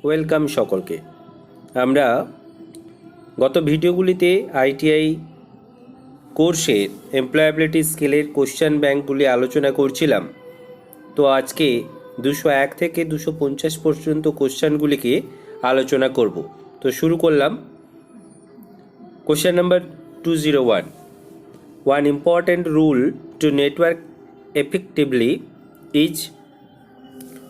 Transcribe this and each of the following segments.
Welcome সকলকে। আমরা গত ভিডিওগুলিতে আইটিআই কোর্সের এমপ্লয়াবিলিটি স্কিলের কোশ্চেন ব্যাংকগুলি আলোচনা করছিলাম। তো আজকে 201 থেকে 250 পর্যন্ত কোশ্চেনগুলিকে আলোচনা করব। তো শুরু করলাম। Question number 201, one important rule to network effectively is,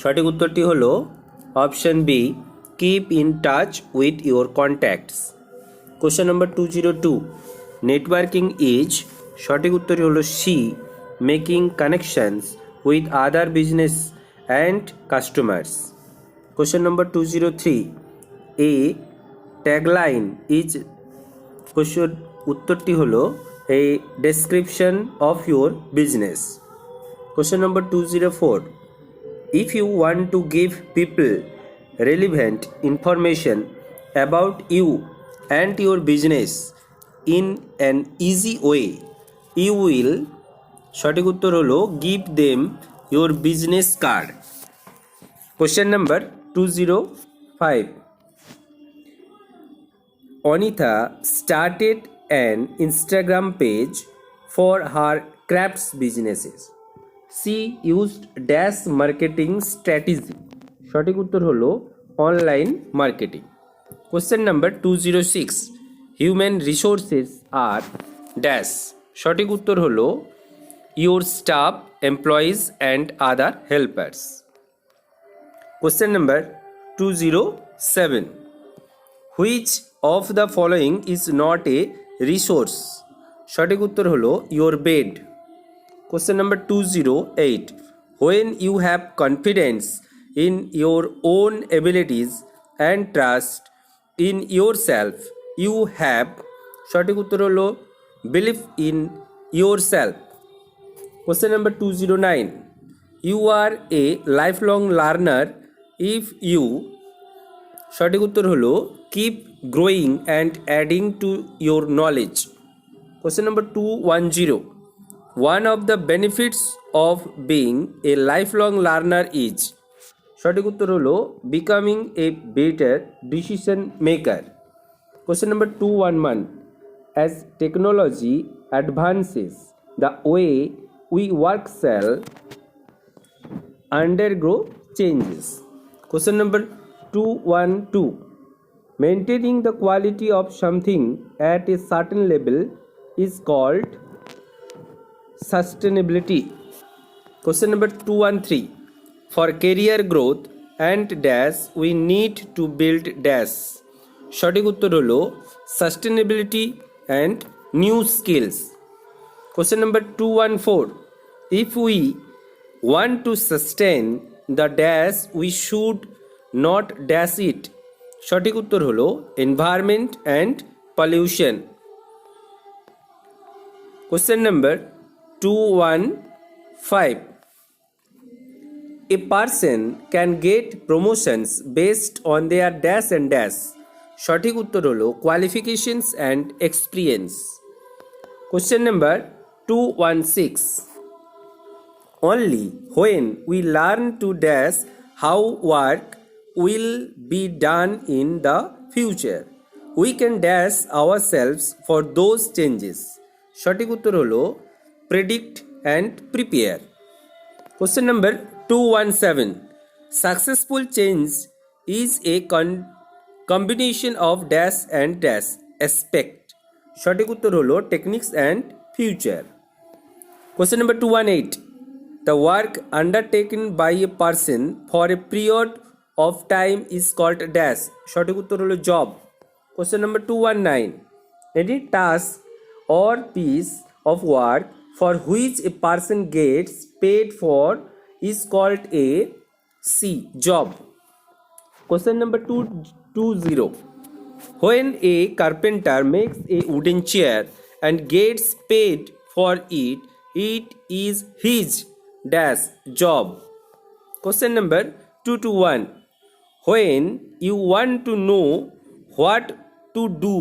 সঠিক উত্তরটি হলো option B, keep in touch with your contacts. Question number 202, networking is, সঠিক উত্তরটি হলো C, making connections with other business and customers. Question number 203, a tagline is, question উত্তরটি হলো a description of your business. Question number 204, if you want to give people relevant information about you and your business in an easy way, you will, সঠিক উত্তর হলো give them your business card. Question number 205, Anita started an Instagram page for her crafts businesses. She used dash marketing strategy. সঠিক উত্তর হলো online marketing. Question number 206, human resources আর dash, সঠিক উত্তর হলো your staff, employees and other helpers. Question number 207, which of the following is not a resource, সঠিক উত্তর হলো your bed. Question number 208, when you have confidence in your own abilities and trust in yourself, you have, সঠিক উত্তর হলো belief in yourself. Question number 209, you are a lifelong learner if you, সঠিক উত্তর হলো keep growing and adding to your knowledge. Question number 210, one of the benefits of being a lifelong learner is, সঠিক উত্তর হলো becoming a better decision maker. Question number 211, as technology advances, the way we work shall undergo changes. Question number 212, maintaining the quality of something at a certain level is called sustainability. Question number 213, for career growth and dash we need to build dash, সঠিক উত্তর হলো sustainability and new skills. Question number 214, if we want to sustain the dash we should not dash it, সঠিক উত্তর হলো environment and pollution. Question number 215, a person can get promotions based on their dash and dash, সঠিক উত্তর হলো qualifications and experience. Question number 216, only when we learn to dash how work will be done in the future, we can dash ourselves for those changes, সঠিক উত্তর হলো predict and prepare. Question number 217, successful change is a combination of dash and dash aspect, সঠিক উত্তর হলো techniques and future. Question number 218, the work undertaken by a person for a period of time is called dash, সঠিক উত্তর হলো job. Question number 219, any task or piece of work for which a person gets paid for is called a C, job. Question number 220, when a carpenter makes a wooden chair and gets paid for it, it is his dash job. Question number 221, when you want to know what to do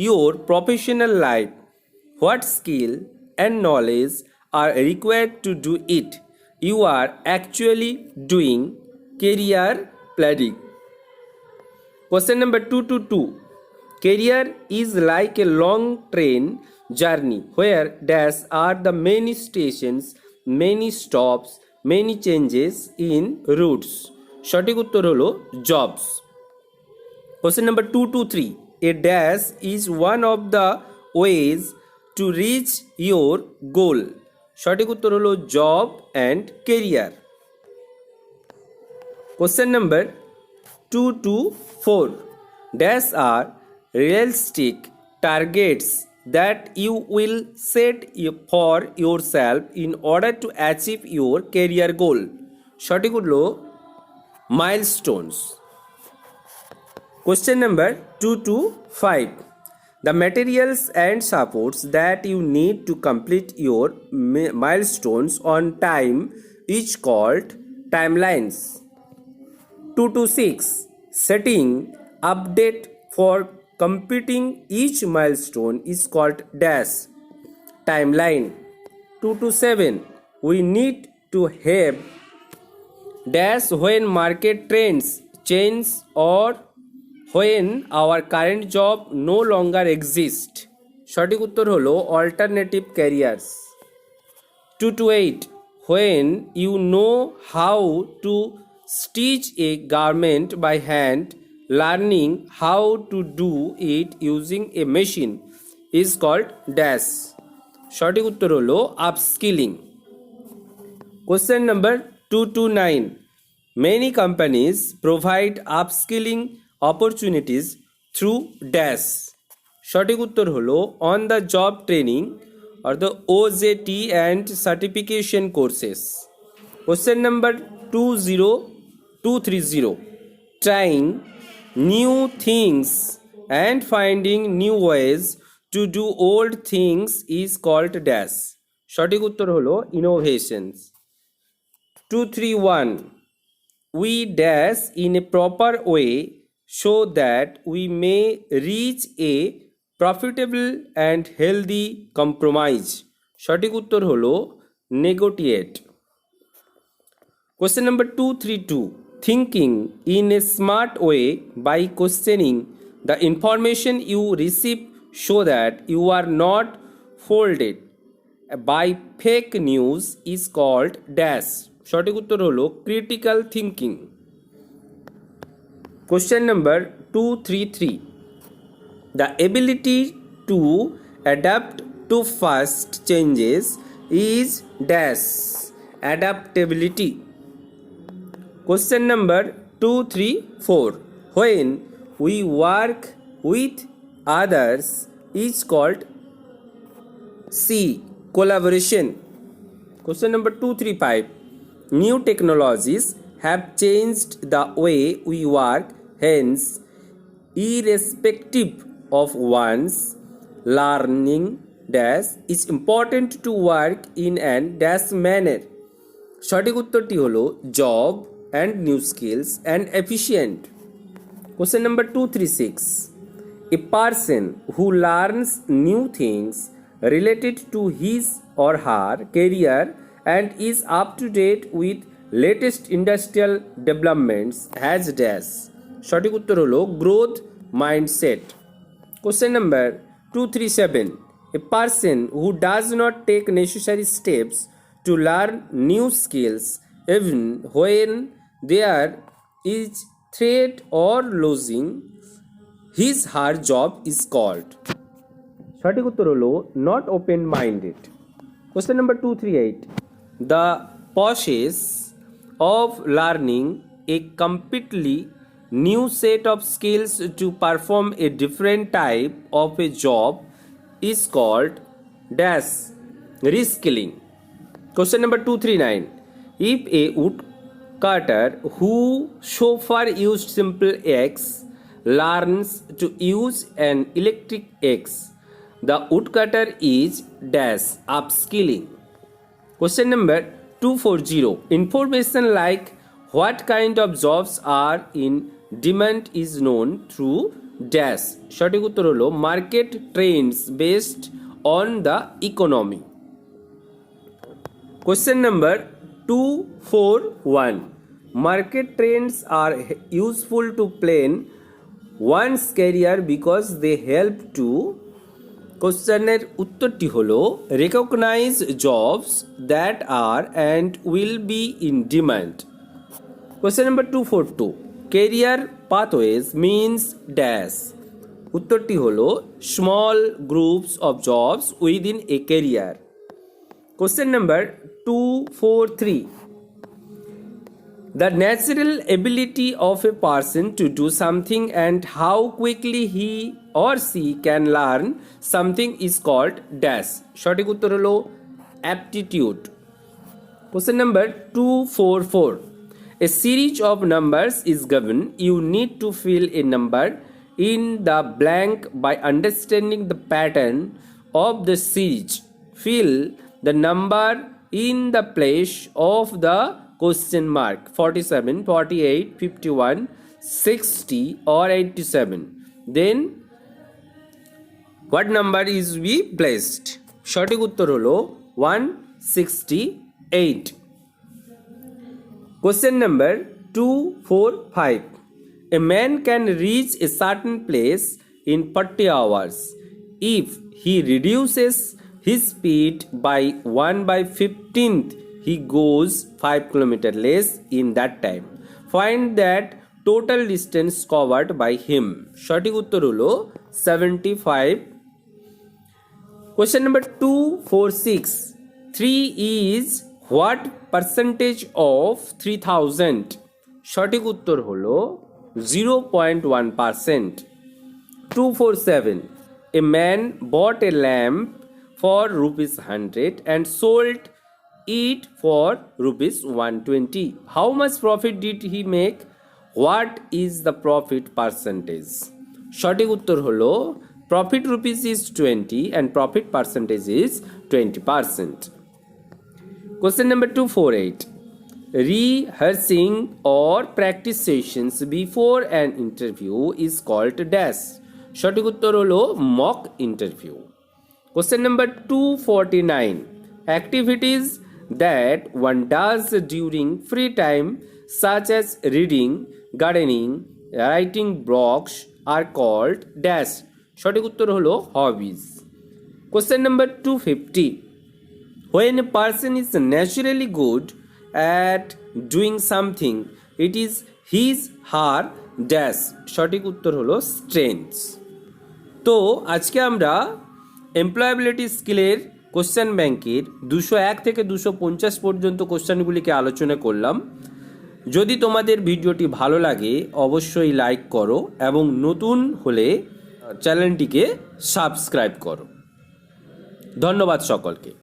your professional life, what skill and knowledge are required to do it, you are actually doing career planning. Question number 222. Career is like a long train journey where dash are the many stations, many stops, many changes in routes. সঠিক উত্তর হলো jobs. Question number 223. A dash is one of the ways to reach your goal. সঠিক উত্তর হলো job and career. Question number 224. Dash are realistic targets that you will set for yourself in order to achieve your career goal. সঠিক হলো milestones. Question number 225. The materials and supports that you need to complete your milestones on time is called timelines. 226. Setting update for completing each milestone is called dash timeline. 227. We need to have dash when market trends change or when our current job no longer exists. সঠিক উত্তর হলো alternative careers. 228. When you know how to stitch a garment by hand, learning how to do it using a machine is called dash. সঠিক উত্তর হলো upskilling. Question number 229. Many companies provide upskilling opportunities through dash. সঠিক উত্তর হলো on the job training or the OJT and certification courses. Question number 230. Trying new things and finding new ways to do old things is called dash. সঠিক উত্তর হলো innovations. 231. We dash in a proper way so that we may reach a profitable and healthy compromise. সঠিক উত্তর হলো negotiate. Question number 232. Thinking in a smart way by questioning the information you receive so that you are not fooled by fake news is called dash. সঠিক উত্তর হলো critical thinking. Question number 233. The ability to adapt to fast changes is dash adaptability. Question number 234. When we work with others is called C collaboration. Question number 235. New technologies have changed the way we work, hence irrespective of one's learning dash is important to work in an dash manner. সঠিক উত্তরটি হলো job and new skills and efficient. Question number 236. A person who learns new things related to his or her career and is up to date with latest industrial developments has dash. সঠিক উত্তর হলো growth mindset. Question number 237. A person who does not take necessary steps to learn new skills even when there is threat or losing his her job is called. সঠিক উত্তর হলো not open minded. Question number 238. The process of learning a completely new set of skills to perform a different type of a job is called dash reskilling. Question number 239. If a woodcutter who so far used simple axe learns to use an electric axe, the woodcutter is dash upskilling. Question number 240. Information like what kind of jobs are in demand is known through dash. সঠিক উত্তর হলো market trends based on the economy. Question number 241. Market trends are useful to plan one's career because they help to কোশ্চেনের উত্তরটি হলো recognise jobs that are and will be in demand. Question number 242, career pathways means dash. উত্তরটি হলো small groups of jobs within a career. Question number 243, the natural ability of a person to do something and how quickly he or she can learn something is called dash। সঠিক উত্তর হলো aptitude। Question number 244, a series of numbers is given, you need to fill a number in the blank by understanding the pattern of the series, fill the number in the place of the question mark 47, 48, 51, 60 or 87, then what number is be placed? সঠিক উত্তর হলো 168। Question number 245, a man can reach a certain place in 40 hours if he reduces his speed by 1/15th, he goes 5 km less in that time, find that total distance covered by him। সঠিক উত্তর হলো 75। Question number 246, 3 is what percentage of 3000? সঠিক উত্তর হলো 0.1%। 247, a man bought a lamp for rupees 100 and sold it for rupees 120, how much profit did he make? What is the profit percentage? সঠিক উত্তর হলো profit rupees is 20 and profit percentage is 20%। Question number 248, rehearsing or practice sessions before an interview is called dash। সঠিক উত্তর হলো mock interview। Question number 249, activities that one does during free time such as reading, gardening, writing blogs are called dash। সঠিক উত্তর হলো hobbies। Question number 250, when a person is naturally good at doing something it is his her dash। সঠিক উত্তর হলো strengths। তো আজকে আমরা employability স্কিলের কোশ্চেন ব্যাংকের 201 থেকে 250 পর্যন্ত কোশ্চেনগুলিকে আলোচনা করলাম। যদি তোমাদের ভিডিওটি ভালো লাগে অবশ্যই লাইক করো এবং নতুন হলে চ্যানেলটিকে সাবস্ক্রাইব করো। ধন্যবাদ সকলকে।